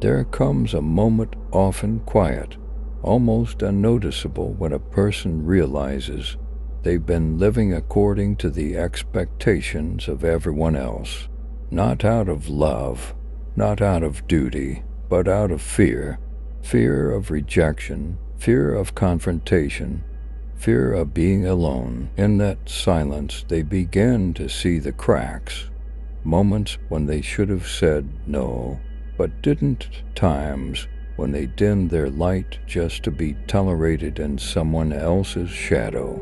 There comes a moment, often quiet, almost unnoticeable, when a person realizes they've been living according to the expectations of everyone else, not out of love, not out of duty, but out of fear. Fear of rejection, fear of confrontation, fear of being alone. In that silence, they begin to see the cracks, moments when they should have said no, but didn't, times when they dimmed their light just to be tolerated in someone else's shadow.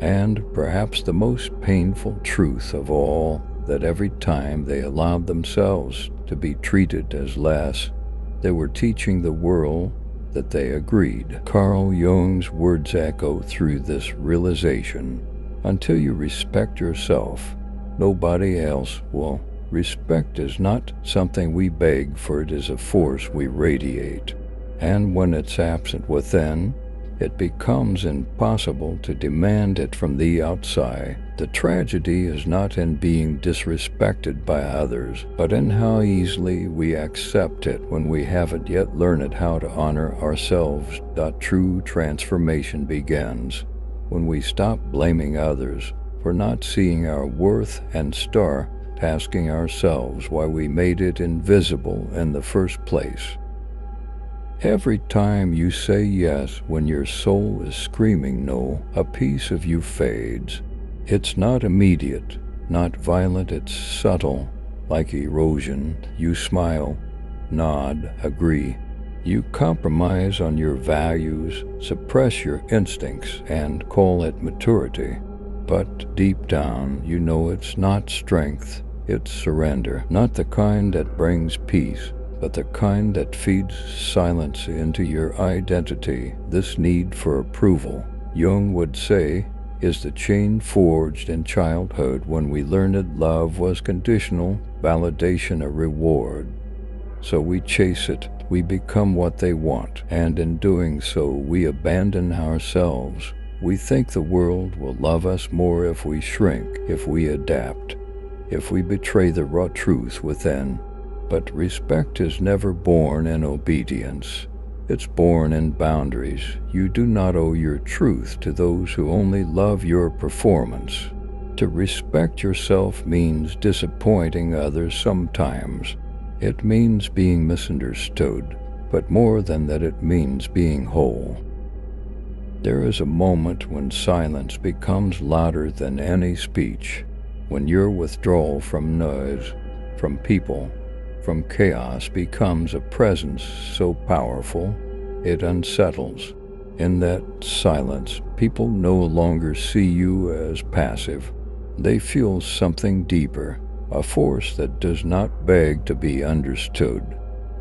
And perhaps the most painful truth of all, that every time they allowed themselves to be treated as less, they were teaching the world that they agreed. Carl Jung's words echo through this realization: until you respect yourself, nobody else will. Respect is not something we beg for, it is a force we radiate. And when it's absent within, it becomes impossible to demand it from the outside. The tragedy is not in being disrespected by others, but in how easily we accept it when we haven't yet learned how to honor ourselves. True transformation begins when we stop blaming others for not seeing our worth and start asking ourselves why we made it invisible in the first place. Every time you say yes when your soul is screaming no, a piece of you fades. It's not immediate, not violent, it's subtle, like erosion. You smile, nod, agree. You compromise on your values, suppress your instincts, and call it maturity. But deep down, you know it's not strength, it's surrender. Not the kind that brings peace, but the kind that feeds silence into your identity. This need for approval, Jung would say, is the chain forged in childhood when we learned love was conditional, validation a reward. So we chase it, we become what they want, and in doing so we abandon ourselves. We think the world will love us more if we shrink, if we adapt, if we betray the raw truth within. But respect is never born in obedience. It's born in boundaries. You do not owe your truth to those who only love your performance. To respect yourself means disappointing others sometimes. It means being misunderstood, but more than that, it means being whole. There is a moment when silence becomes louder than any speech, when your withdrawal from noise, from people, from chaos becomes a presence so powerful it unsettles. In that silence, people no longer see you as passive. They feel something deeper, a force that does not beg to be understood,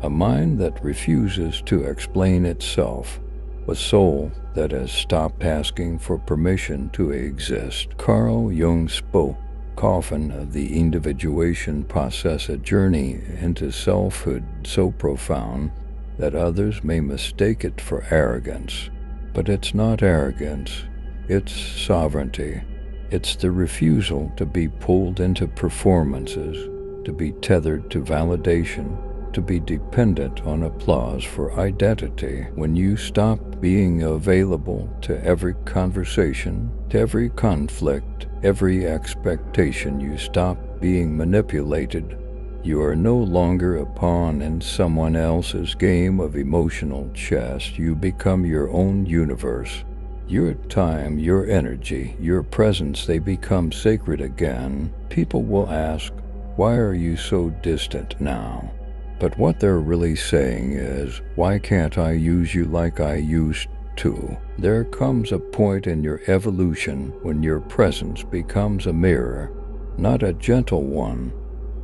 a mind that refuses to explain itself, a soul that has stopped asking for permission to exist. Carl Jung spoke often of the individuation process, a journey into selfhood so profound that others may mistake it for arrogance. But it's not arrogance, it's sovereignty. It's the refusal to be pulled into performances, to be tethered to validation, to be dependent on applause for identity. When you stop being available to every conversation, to every conflict, every expectation, you stop being manipulated. You are no longer a pawn in someone else's game of emotional chess. You become your own universe. Your time, your energy, your presence, they become sacred again. People will ask, why are you so distant now? But what they're really saying is, why can't I use you like I used to? There comes a point in your evolution when your presence becomes a mirror, not a gentle one,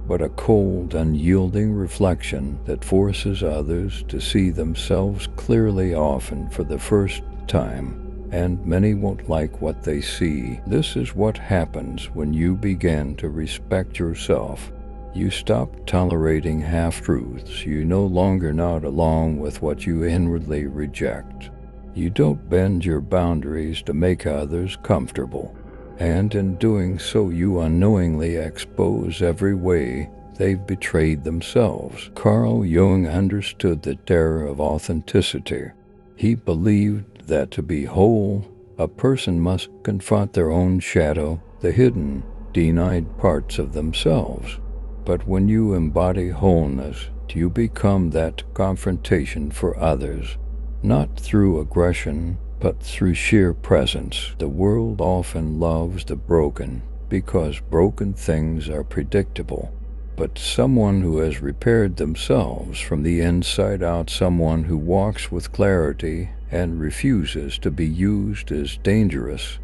but a cold, unyielding reflection that forces others to see themselves clearly, often for the first time. And many won't like what they see. This is what happens when you begin to respect yourself. You stop tolerating half-truths. You no longer nod along with what you inwardly reject. You don't bend your boundaries to make others comfortable. And in doing so, you unknowingly expose every way they've betrayed themselves. Carl Jung understood the terror of authenticity. He believed that to be whole, a person must confront their own shadow, the hidden, denied parts of themselves. But when you embody wholeness, you become that confrontation for others, not through aggression, but through sheer presence. The world often loves the broken because broken things are predictable. But someone who has repaired themselves from the inside out, someone who walks with clarity and refuses to be used as dangerous,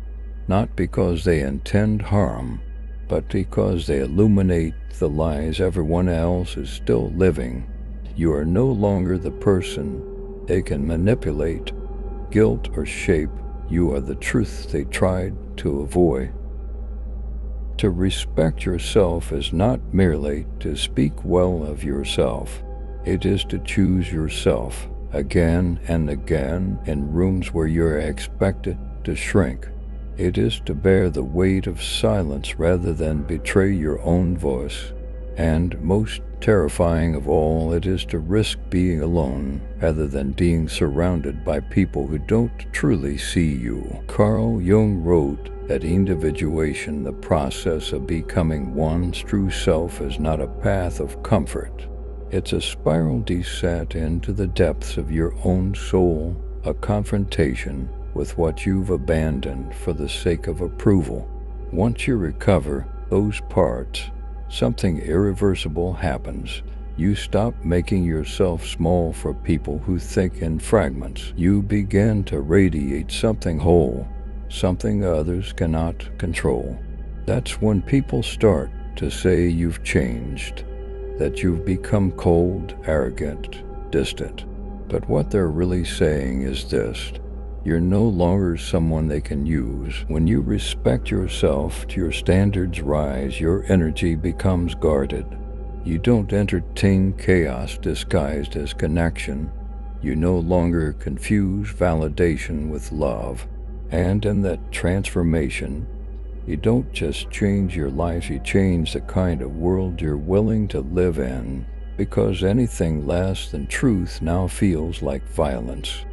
not because they intend harm, but because they illuminate the lies everyone else is still living. You are no longer the person they can manipulate, guilt, or shape. You are the truth they tried to avoid. To respect yourself is not merely to speak well of yourself. It is to choose yourself again and again in rooms where you're expected to shrink. It is to bear the weight of silence rather than betray your own voice. And most terrifying of all, it is to risk being alone rather than being surrounded by people who don't truly see you. Carl Jung wrote that individuation, the process of becoming one's true self, is not a path of comfort. It's a spiral descent into the depths of your own soul, a confrontation with what you've abandoned for the sake of approval. Once you recover those parts, something irreversible happens. You stop making yourself small for people who think in fragments. You begin to radiate something whole, something others cannot control. That's when people start to say you've changed, that you've become cold, arrogant, distant. But what they're really saying is this: you're no longer someone they can use. When you respect yourself, your standards rise, your energy becomes guarded. You don't entertain chaos disguised as connection. You no longer confuse validation with love. And in that transformation, you don't just change your life, you change the kind of world you're willing to live in, because anything less than truth now feels like violence.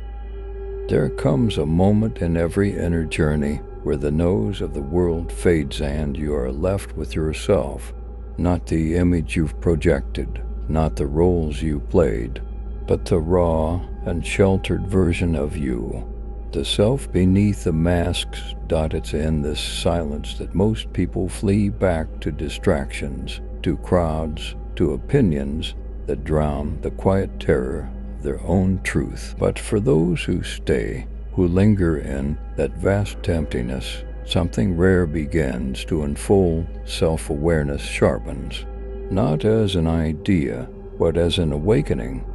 There comes a moment in every inner journey where the nose of the world fades and you are left with yourself, not the image you've projected, not the roles you played, but the raw and sheltered version of you. The self beneath the masks. It's in this silence that most people flee back to distractions, to crowds, to opinions that drown the quiet terror their own truth. But for those who stay, who linger in that vast emptiness, something rare begins to unfold. Self-awareness sharpens, not as an idea, but as an awakening.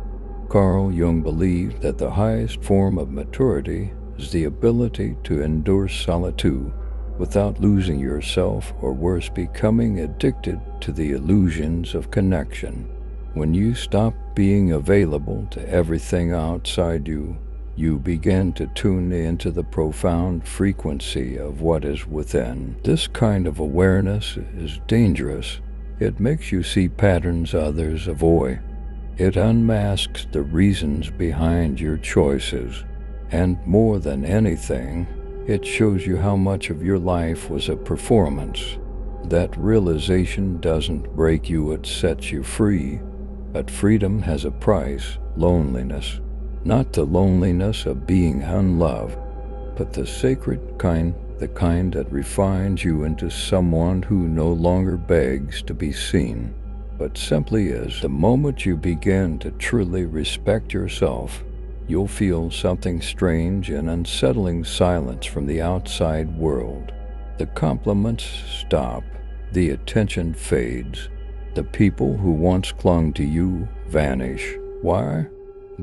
Carl Jung believed that the highest form of maturity is the ability to endure solitude without losing yourself, or worse, becoming addicted to the illusions of connection. When you stop being available to everything outside you, you begin to tune into the profound frequency of what is within. This kind of awareness is dangerous. It makes you see patterns others avoid. It unmasks the reasons behind your choices. And more than anything, it shows you how much of your life was a performance. That realization doesn't break you, it sets you free. But freedom has a price: loneliness. Not the loneliness of being unloved, but the sacred kind, the kind that refines you into someone who no longer begs to be seen, but simply is. The moment you begin to truly respect yourself, you'll feel something strange and unsettling silence from the outside world. The compliments stop, the attention fades. The people who once clung to you vanish. Why?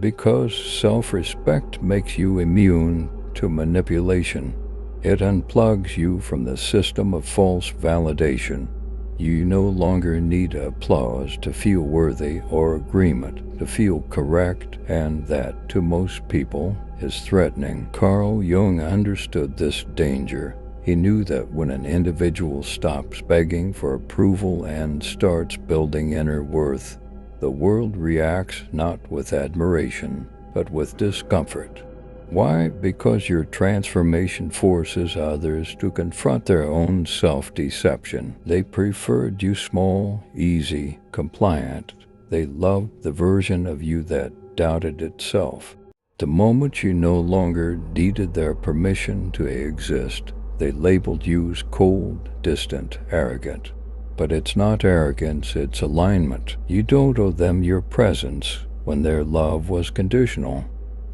Because self-respect makes you immune to manipulation. It unplugs you from the system of false validation. You no longer need applause to feel worthy, or agreement to feel correct, and that, to most people, is threatening. Carl Jung understood this danger. He knew that when an individual stops begging for approval and starts building inner worth, the world reacts not with admiration, but with discomfort. Why? Because your transformation forces others to confront their own self-deception. They preferred you small, easy, compliant. They loved the version of you that doubted itself. The moment you no longer needed their permission to exist, they labeled you as cold, distant, arrogant. But it's not arrogance, it's alignment. You don't owe them your presence when their love was conditional.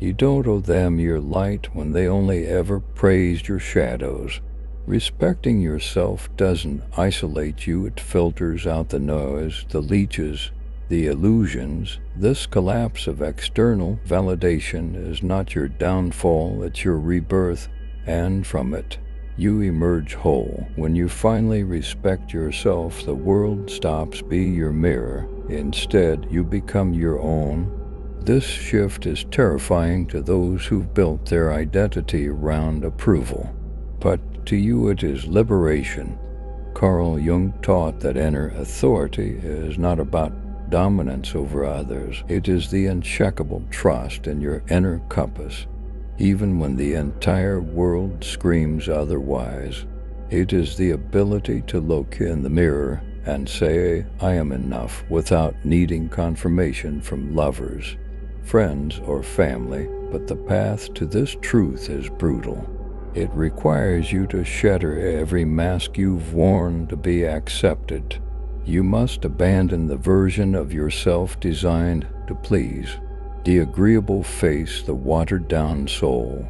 You don't owe them your light when they only ever praised your shadows. Respecting yourself doesn't isolate you, it filters out the noise, the leeches, the illusions. This collapse of external validation is not your downfall, it's your rebirth, and from it, you emerge whole. When you finally respect yourself, the world stops being your mirror. Instead, you become your own. This shift is terrifying to those who've built their identity around approval. But to you it is liberation. Carl Jung taught that inner authority is not about dominance over others. It is the unshakable trust in your inner compass, even when the entire world screams otherwise. It is the ability to look in the mirror and say, I am enough, without needing confirmation from lovers, friends, or family. But the path to this truth is brutal. It requires you to shatter every mask you've worn to be accepted. You must abandon the version of yourself designed to please, the agreeable face, the watered-down soul,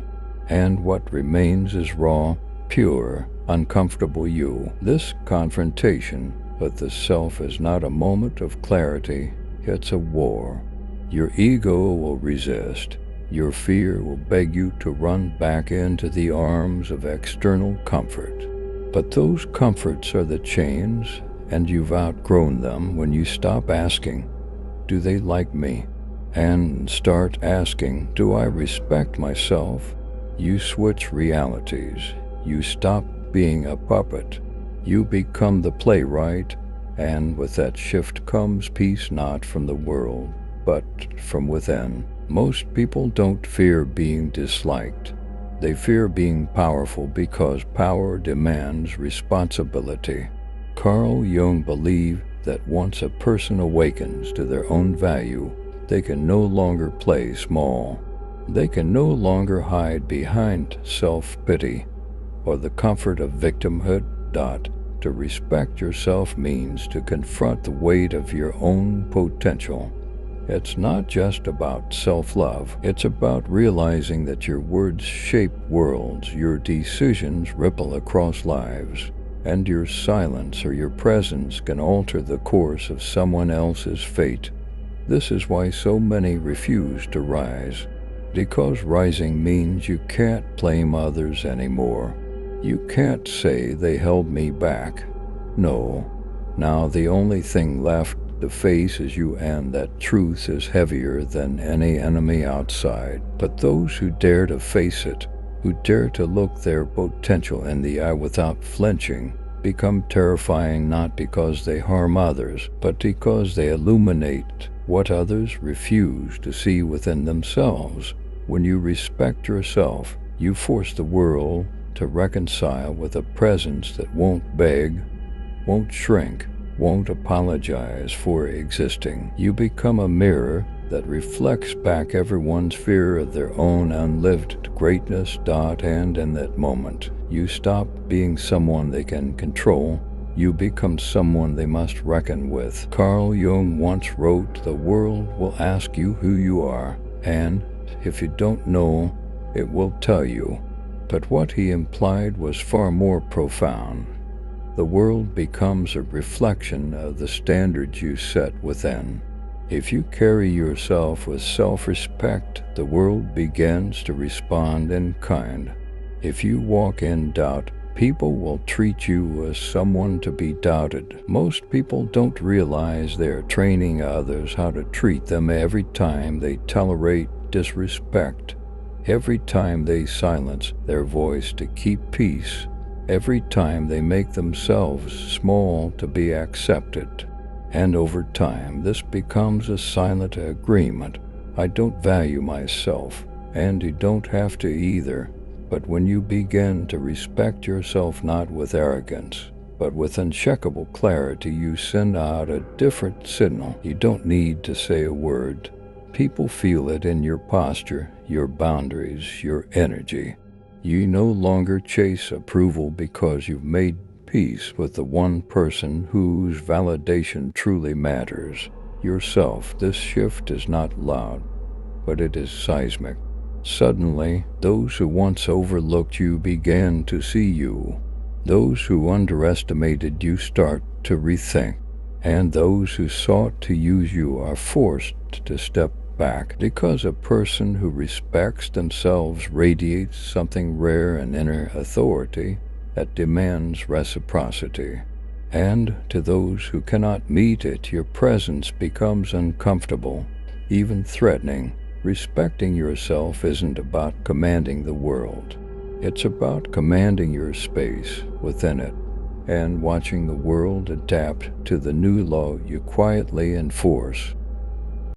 and what remains is raw, pure, uncomfortable you. This confrontation with the self is not a moment of clarity, it's a war. Your ego will resist. Your fear will beg you to run back into the arms of external comfort. But those comforts are the chains, and you've outgrown them when you stop asking, do they like me? And start asking, do I respect myself? You switch realities. You stop being a puppet. You become the playwright, and with that shift comes peace, not from the world, but from within. Most people don't fear being disliked. They fear being powerful because power demands responsibility. Carl Jung believed that once a person awakens to their own value, they can no longer play small. They can no longer hide behind self-pity or the comfort of victimhood. To respect yourself means to confront the weight of your own potential. It's not just about self-love. It's about realizing that your words shape worlds, your decisions ripple across lives, and your silence or your presence can alter the course of someone else's fate. This is why so many refuse to rise, because rising means you can't blame others anymore. You can't say they held me back. No. Now the only thing left to face is you, and that truth is heavier than any enemy outside. But those who dare to face it, who dare to look their potential in the eye without flinching, become terrifying not because they harm others, but because they illuminate what others refuse to see within themselves. When you respect yourself, you force the world to reconcile with a presence that won't beg, won't shrink, won't apologize for existing. You become a mirror that reflects back everyone's fear of their own unlived greatness. And in that moment, you stop being someone they can control. You become someone they must reckon with. Carl Jung once wrote, "The world will ask you who you are, and if you don't know, it will tell you." But what he implied was far more profound. The world becomes a reflection of the standards you set within. If you carry yourself with self-respect, the world begins to respond in kind. If you walk in doubt, people will treat you as someone to be doubted. Most people don't realize they're training others how to treat them every time they tolerate disrespect, every time they silence their voice to keep peace. Every time they make themselves small to be accepted. And over time, this becomes a silent agreement. I don't value myself, and you don't have to either. But when you begin to respect yourself not with arrogance, but with unshakable clarity, you send out a different signal. You don't need to say a word. People feel it in your posture, your boundaries, your energy. You no longer chase approval because you've made peace with the one person whose validation truly matters, yourself. This shift is not loud, but it is seismic. Suddenly, those who once overlooked you began to see you. Those who underestimated you start to rethink, and those who sought to use you are forced to step back, because a person who respects themselves radiates something rare, an inner authority that demands reciprocity. And to those who cannot meet it, your presence becomes uncomfortable, even threatening. Respecting yourself isn't about commanding the world. It's about commanding your space within it and watching the world adapt to the new law you quietly enforce.